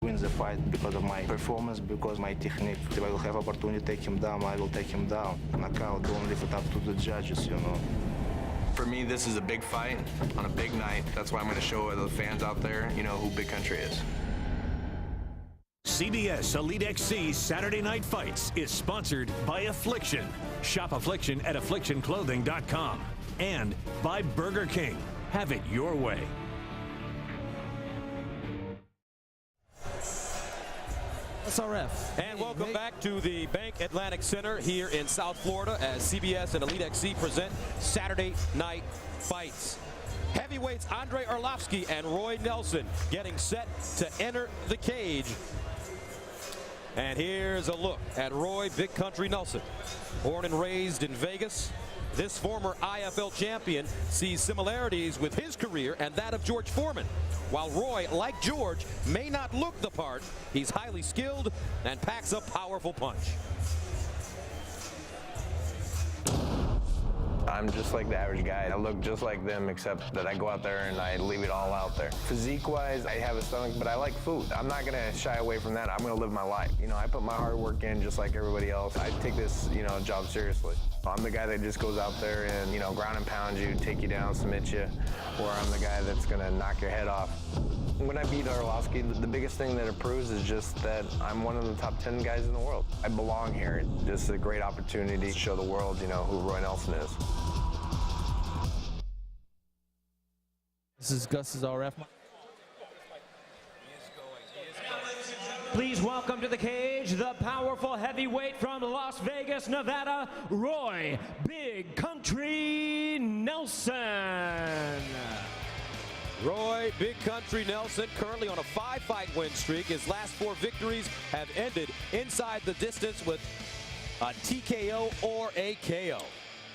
Win the fight because of my performance, because my technique. If I will have opportunity to take him down, I will take him down. Knockout, don't leave it up to the judges, you know. For me, this is a big fight on a big night. That's why I'm going to show the fans out there, you know, who Big Country is. CBS Elite XC Saturday Night Fights is sponsored by Affliction. Shop Affliction at afflictionclothing.com and by Burger King. Have it your way. SRF. And welcome back to the Bank Atlantic Center here in South Florida as CBS and Elite XC present Saturday Night Fights. Heavyweights Andre Arlovsky and Roy Nelson getting set to enter the cage. And here's a look at Roy Big Country Nelson. Born and raised in Vegas, this former IFL champion sees similarities with his career and that of George Foreman. While Roy, like George, may not look the part, he's highly skilled and packs a powerful punch. I'm just like the average guy. I look just like them, except that I go out there and I leave it all out there. Physique-wise, I have a stomach, but I like food. I'm not gonna shy away from that. I'm gonna live my life. You know, I put my hard work in just like everybody else. I take this, you know, job seriously. I'm the guy that just goes out there and, you know, ground and pound you, take you down, submit you, or I'm the guy that's gonna knock your head off. When I beat Arlovsky, the biggest thing that it proves is just that I'm one of the top 10 guys in the world. I belong here. It's just a great opportunity to show the world, you know, who Roy Nelson is. This is Gus's RF. Please welcome to the cage the powerful heavyweight from Las Vegas, Nevada, Roy Big Country Nelson. Roy Big Country Nelson currently on a 5-fight win streak. His last 4 victories have ended inside the distance with a TKO or a KO.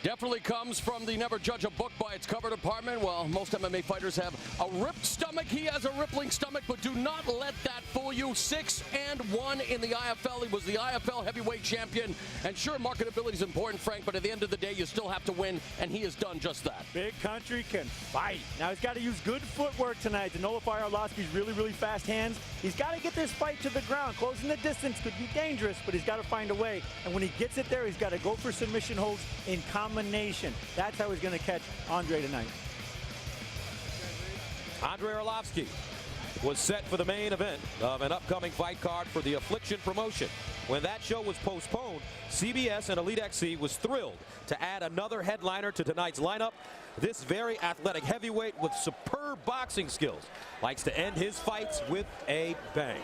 Definitely comes from the Never Judge a Book by its cover department. Well, most MMA fighters have a ripped stomach. He has a rippling stomach, but do not let that fool you. 6-1 in the IFL. He was the IFL heavyweight champion. And sure, marketability is important, Frank, but at the end of the day, you still have to win, and he has done just that. Big Country can fight. Now, he's got to use good footwork tonight to nullify Arlovsky's really, really fast hands. He's got to get this fight to the ground. Closing the distance could be dangerous, but he's got to find a way. And when he gets it there, he's got to go for submission holds in combination. That's how he's going to catch Andre tonight. Andre Arlovsky was set for the main event of an upcoming fight card for the Affliction promotion. When that show was postponed, CBS and Elite XC was thrilled to add another headliner to tonight's lineup. This very athletic heavyweight with superb boxing skills likes to end his fights with a bang.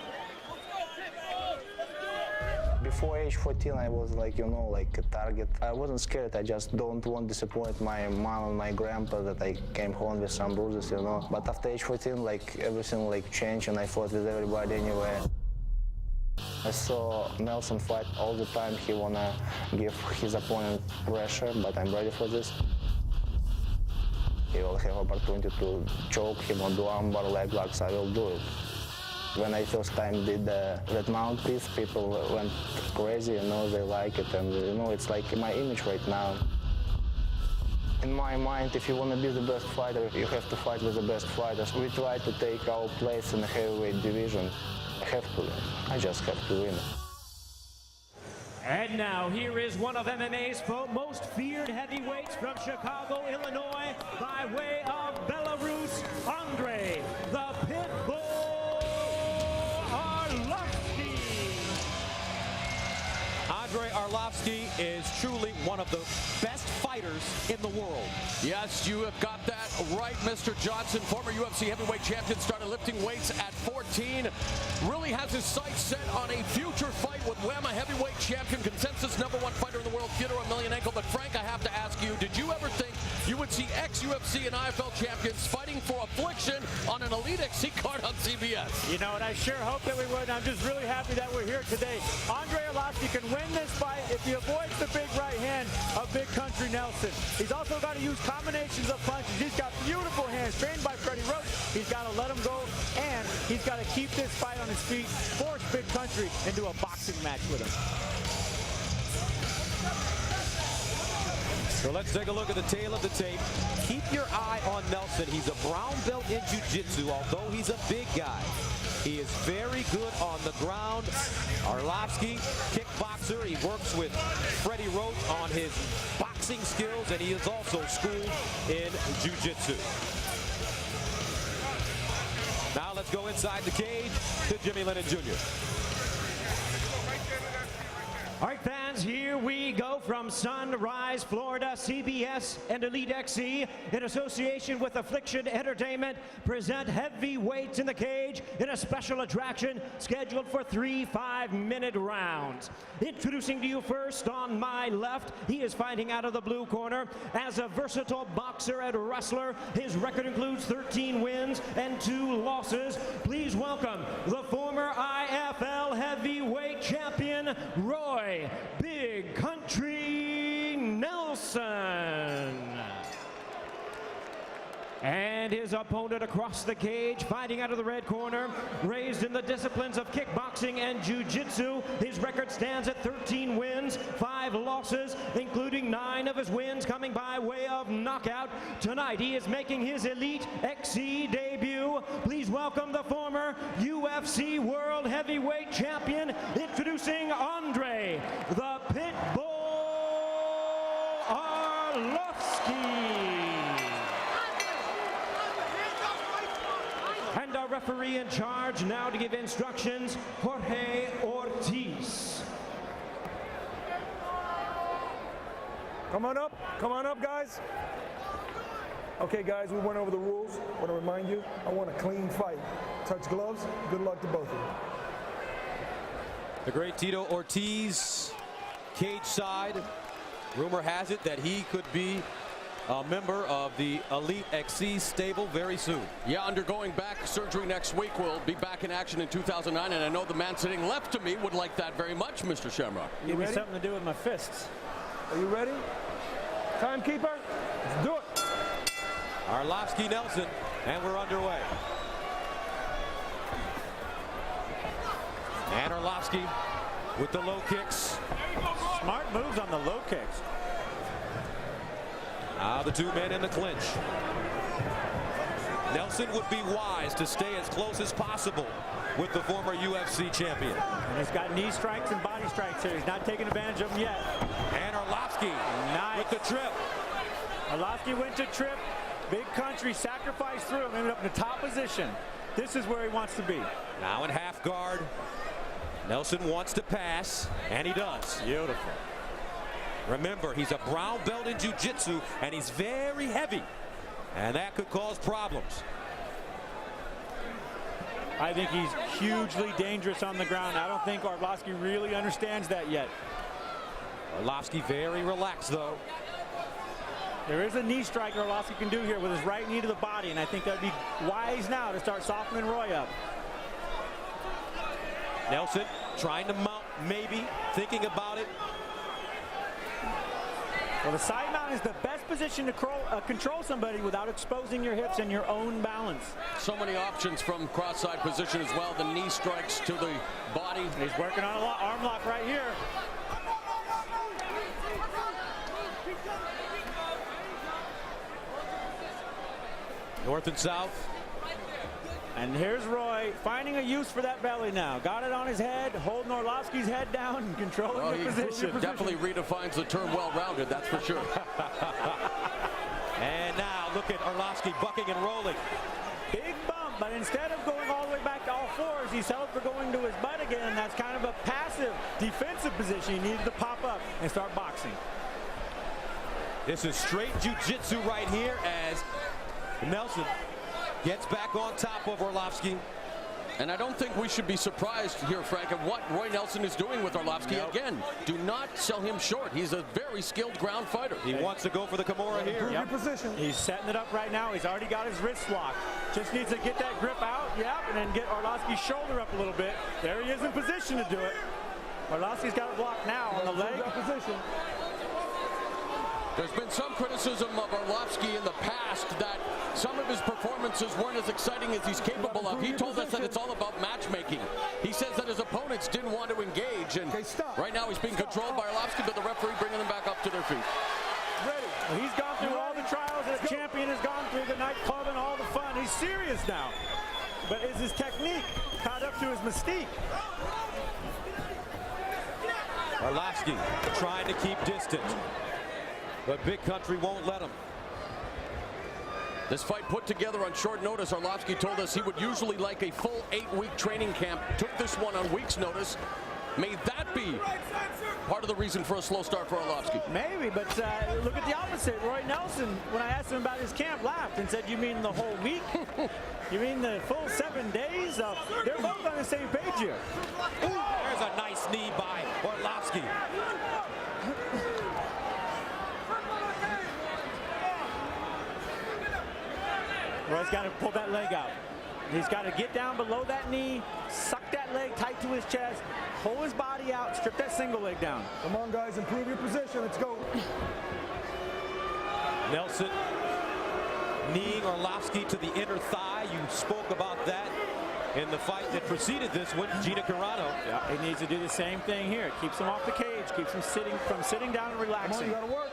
Before age 14, I was like, you know, like a target. I wasn't scared. I just don't want to disappoint my mom and my grandpa that I came home with some bruises, you know. But after age 14, like everything like changed, and I fought with everybody anyway. I saw Nelson fight all the time. He wanna give his opponent pressure, but I'm ready for this. He will have opportunity to choke him or do armbar, leg locks. I will do it. When I first time did the red mouthpiece, people went crazy, you know, they like it, and you know, it's like my image right now. In my mind, if you want to be the best fighter, you have to fight with the best fighters. We try to take our place in the heavyweight division. I have to win. I just have to win. And now here is one of MMA's most feared heavyweights from Chicago, Illinois, by way of Belarus, Andre the Pitbull Arlovsky. Andre Arlovsky is truly one of the best fighters in the world. Yes, you have got that right, Mr. Johnson. Former UFC heavyweight champion, started lifting weights at 14. Really has his sights set on a future fight with WAMA heavyweight champion, consensus #1 fighter in the world, Fyodor Emelianenko. But Frank, I have to ask you, did you ever think you would see ex-UFC and IFL champions fighting for Affliction on an Elite XC card on CBS? You know, and I sure hope that we would. I'm just really happy that we're here today. Andre Arlovsky can win this fight if he avoids the big right hand of Big Country Nelson. He's also got to use combinations of punches. He's got beautiful hands trained by Freddie Roach. He's got to let him go, and he's got to keep this fight on his feet, force Big Country into a boxing match with him. So let's take a look at the tail of the tape. Keep your eye on Nelson. He's a brown belt in jiu-jitsu, although he's a big guy. He is very good on the ground. Arlovsky, kickboxer. He works with Freddie Roach on his boxing skills, and he is also schooled in jiu-jitsu. Now let's go inside the cage to Jimmy Lennon Jr. All right, fans, here we go from Sunrise, Florida. CBS and Elite XC, in association with Affliction Entertainment, present heavyweights in the cage in a special attraction scheduled for 3 5-minute rounds. Introducing to you first on my left, he is fighting out of the blue corner as a versatile boxer and wrestler. His record includes 13 wins and 2 losses. Please welcome the former IFL heavyweight champion, Roy Big Country Nelson. And his opponent across the cage, fighting out of the red corner, raised in the disciplines of kickboxing and jiu-jitsu. His record stands at 13 wins, 5 losses, including 9 of his wins coming by way of knockout. Tonight, he is making his Elite XC debut. Please welcome the former UFC World Heavyweight Champion, introducing Andre the Pitbull Arlovsky. And our referee in charge now to give instructions, Jorge Ortiz. Come on up, guys. Okay, guys, we went over the rules. I want to remind you, I want a clean fight. Touch gloves, good luck to both of you. The great Tito Ortiz, cage side. Rumor has it that he could be a member of the Elite XC stable very soon. Yeah, undergoing back surgery next week. Will be back in action in 2009, and I know the man sitting left to me would like that very much, Mr. Shamrock. Give me something to do with my fists. Are you ready? Timekeeper, let's do it. Arlovsky Nelson, and we're underway. And Arlovsky with the low kicks. Smart moves on the low kicks. Now the 2 men in the clinch. Nelson would be wise to stay as close as possible with the former UFC champion. And he's got knee strikes and body strikes here. He's not taking advantage of them yet. And Arlovsky with the trip. Arlovsky went to trip. Big Country sacrificed through him, ended up in the top position. This is where he wants to be. Now in half guard. Nelson wants to pass, and he does. Beautiful. Remember, he's a brown belt in jiu-jitsu, and he's very heavy, and that could cause problems. I think he's hugely dangerous on the ground. I don't think Arlovsky really understands that yet. Arlovsky very relaxed, though. There is a knee strike Arlovsky can do here with his right knee to the body, and I think that'd be wise now to start softening Roy up. Nelson trying to mount, maybe, thinking about it. Well, the side mount is the best position to control somebody without exposing your hips and your own balance. So many options from cross-side position as well. The knee strikes to the body. He's working on an arm lock right here. North and south. And here's Roy finding a use for that belly now. Got it on his head, holding Arlovsky's head down and controlling the position. Definitely redefines the term well-rounded, that's for sure. And now look at Arlovsky bucking and rolling. Big bump, but instead of going all the way back to all fours, he's settled for going to his butt again. That's kind of a passive defensive position. He needed to pop up and start boxing. This is straight jiu-jitsu right here as Nelson gets back on top of Arlovsky. And I don't think we should be surprised here, Frank, at what Roy Nelson is doing with Arlovsky. Nope. Again, do not sell him short. He's a very skilled ground fighter. He wants to go for the Kimura here. Yep. Position. He's setting it up right now. He's already got his wrist locked. Just needs to get that grip out, and then get Arlovsky's shoulder up a little bit. There he is in position to do it. Arlovsky's got it blocked now on the leg. Position. There's been some criticism of Arlovsky in the past that some of his performances weren't as exciting as he's capable of. He told us that it's all about matchmaking. He says that his opponents didn't want to engage, and right now he's being controlled by Arlovsky, but the referee bringing them back up to their feet. Well, he's gone through all the trials that Champion has gone through, the nightclub and all the fun. He's serious now. But is his technique caught up to his mystique? Arlovsky trying to keep distance, but Big Country won't let him. This fight put together on short notice. Arlovsky told us he would usually like a full 8-week training camp. Took this one on week's notice. May that be part of the reason for a slow start for Arlovsky? Maybe, but look at the opposite. Roy Nelson, when I asked him about his camp, laughed and said, "You mean the whole week? You mean the full 7 days?" They're both on the same page here. Ooh, there's a nice knee by Arlovsky. Roy's got to pull that leg out. He's got to get down below that knee, suck that leg tight to his chest, pull his body out, strip that single leg down. Come on, guys, improve your position. Let's go. Nelson kneeing Arlovsky to the inner thigh. You spoke about that in the fight that preceded this one, Gina Carano. Yeah, he needs to do the same thing here. It keeps him off the cage, keeps him sitting down and relaxing. Come on, you gotta work.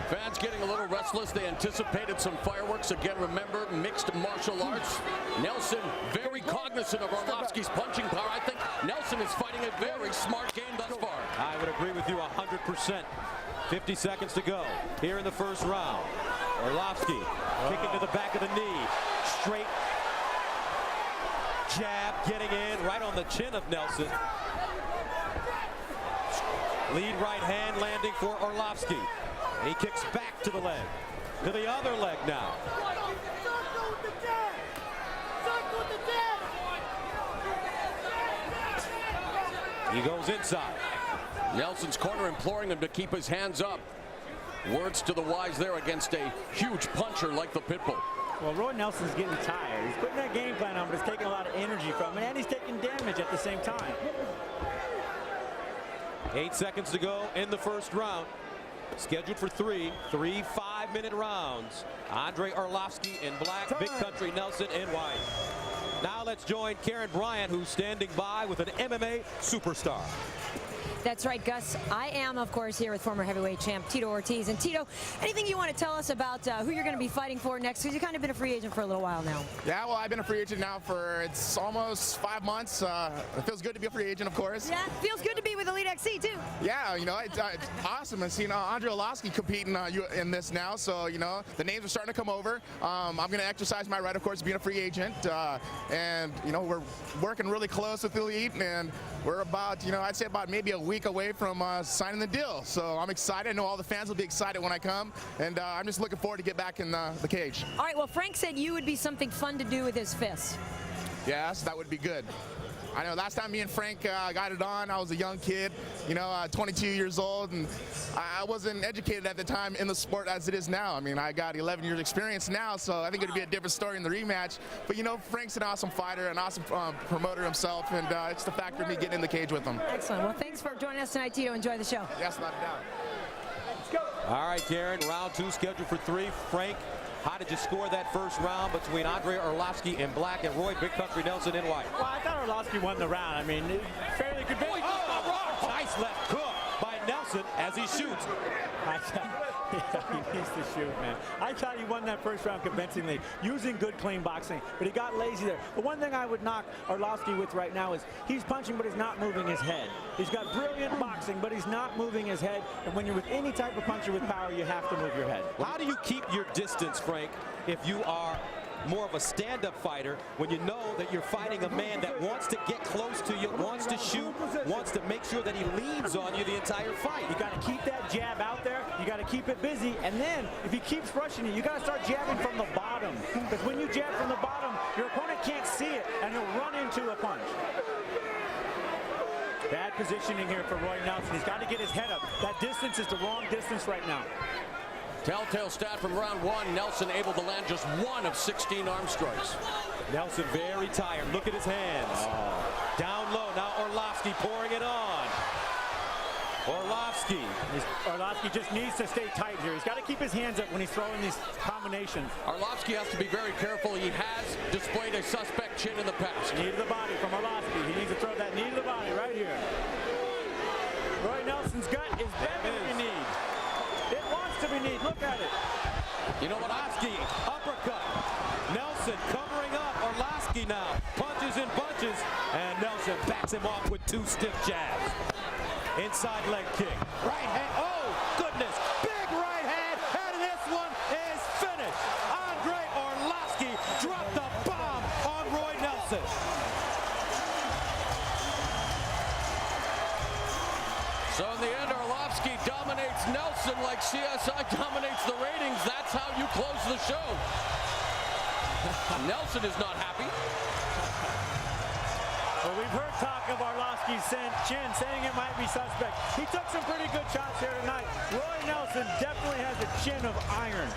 Fans getting a little restless. They anticipated some fireworks. Again, remember, mixed martial arts. Nelson very cognizant of Arlovsky's punching power. I think Nelson is fighting a very smart game thus far. I would agree with you 100%. 50 seconds to go here in the first round. Arlovsky kicking to the back of the knee. Straight jab getting in right on the chin of Nelson. Lead right hand landing for Arlovsky. He kicks back to the leg. To the other leg now. He goes inside. Nelson's corner imploring him to keep his hands up. Words to the wise there against a huge puncher like the Pitbull. Well, Roy Nelson's getting tired. He's putting that game plan on, but it's taking a lot of energy from him, and he's taking damage at the same time. 8 seconds to go in the first round. Scheduled for three 5-minute rounds. Andre Arlovsky in black, Big Country Nelson in white. Now let's join Karen Bryant, who's standing by with an MMA superstar. That's right, Gus. I am, of course, here with former heavyweight champ Tito Ortiz. And Tito, anything you want to tell us about who you're going to be fighting for next? Because you've kind of been a free agent for a little while now. Yeah, well, I've been a free agent now for it's almost 5 months. It feels good to be a free agent, of course. Yeah, feels good to be with Elite XC too. Yeah, you know, it's awesome. And seeing Andre Arlovsky competing in this now, so you know the names are starting to come over. I'm going to exercise my right, of course, being a free agent, and you know we're working really close with Elite, and we're about, you know, I'd say about maybe a week away from signing the deal. So I'm excited. I know all the fans will be excited when I come, and I'm just looking forward to get back in the cage. All right, well, Frank said you would be something fun to do with his fists. Yes, that would be good. I know last time me and Frank got it on, I was a young kid, you know, 22 years old, and I wasn't educated at the time in the sport as it is now. I mean, I got 11 years experience now, so I think it'd be a different story in the rematch. But, you know, Frank's an awesome fighter, an awesome promoter himself, and it's the factor of me getting in the cage with him. Excellent. Well, thanks for joining us tonight, Tito. Enjoy the show. Yes, not a doubt. Let's go. All right, Karen, round 2 scheduled for 3. Frank, how did you score that first round between Andre Arlovsky in black and Roy Big Country Nelson in white? Well, I thought Arlovsky won the round. I mean, fairly good. Oh, nice left hook by Nelson as he shoots. He needs to shoot, man. I thought he won that first round convincingly, using good, clean boxing, but he got lazy there. The one thing I would knock Arlovsky with right now is he's punching, but he's not moving his head. He's got brilliant boxing, but he's not moving his head. And when you're with any type of puncher with power, you have to move your head. How do you keep your distance, Frank, if you are more of a stand-up fighter, when you know that you're fighting a man that wants to get close to you, wants to shoot, wants to make sure that he leans on you the entire fight? You got to keep that jab out there. You got to keep it busy. And then if he keeps rushing you, you got to start jabbing from the bottom. Because when you jab from the bottom, your opponent can't see it, and he'll run into a punch. Bad positioning here for Roy Nelson. He's got to get his head up. That distance is the wrong distance right now. Telltale stat from round 1, Nelson able to land just 1 of 16 arm strikes. Nelson very tired. Look at his hands. Down low. Now Arlovsky pouring it on. Arlovsky just needs to stay tight here. He's got to keep his hands up when he's throwing these combinations. Arlovsky has to be very careful. He has displayed a suspect chin in the past. Knee to the body from Arlovsky. He needs to throw that knee to the body right here. Roy Nelson's gut is better than you need. It wants to be kneed. Look at it. You know what? Arlovsky, uppercut. Nelson covering up. Arlovsky Orlovsky now punches and bunches, and Nelson backs him off with 2 stiff jabs. Inside leg kick. Right hand. Oh, goodness. Big right hand, and this one is finished. Andre Orlovsky dropped the bomb on Roy Nelson. So in the end, Orlovsky dominates Nelson like CSI dominates the ratings. That's how you close the show. Nelson is not happy. Well, we've heard talk of Orlovsky's chin, saying it might be suspect. He took some pretty good shots here tonight. Roy Nelson definitely has a chin of iron.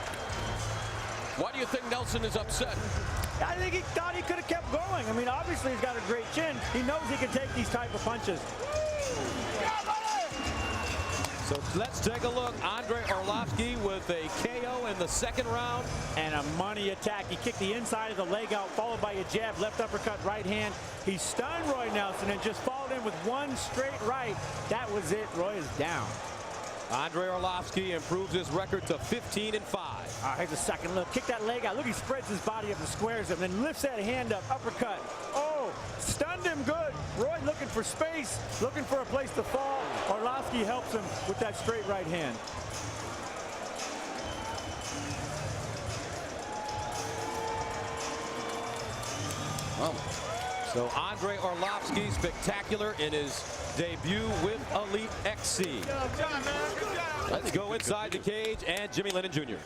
Why do you think Nelson is upset? I think he thought he could have kept going. I mean, obviously he's got a great chin. He knows he can take these type of punches. So let's take a look. Andre Orlovsky with a KO in the 2nd round. And a money attack. He kicked the inside of the leg out, followed by a jab, left uppercut, right hand. He stunned Roy Nelson and just followed in with 1 straight right. That was it. Roy is down. Andre Orlovsky improves his record to 15-5. Here's a second look. Kick that leg out. Look, he spreads his body up and squares him, then lifts that hand up, uppercut. Oh, stunned him good. Roy looking for space, looking for a place to fall. Orlovsky helps him with that straight right hand. So Andre Orlovsky, spectacular in his debut with Elite XC. Let's go inside the cage, and Jimmy Lennon Jr.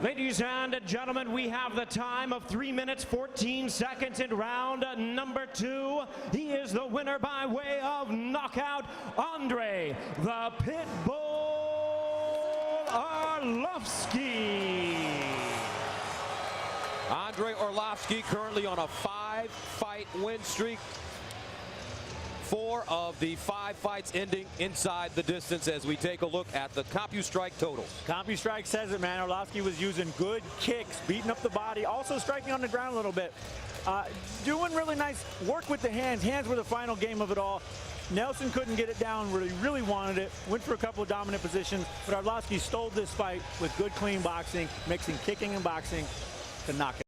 Ladies and gentlemen, we have the time of 3 minutes, 14 seconds in round number 2. He is the winner by way of knockout, Andre the Pitbull Orlovsky. Andre Orlovsky currently on a 5-fight win streak. 4 of the 5 fights ending inside the distance as we take a look at the CompuStrike totals. CompuStrike says it, man. Orlovsky was using good kicks, beating up the body, also striking on the ground a little bit. Doing really nice work with the hands. Hands were the final game of it all. Nelson couldn't get it down where he really wanted it. Went for a couple of dominant positions, but Orlovsky stole this fight with good, clean boxing, mixing kicking and boxing to knock it.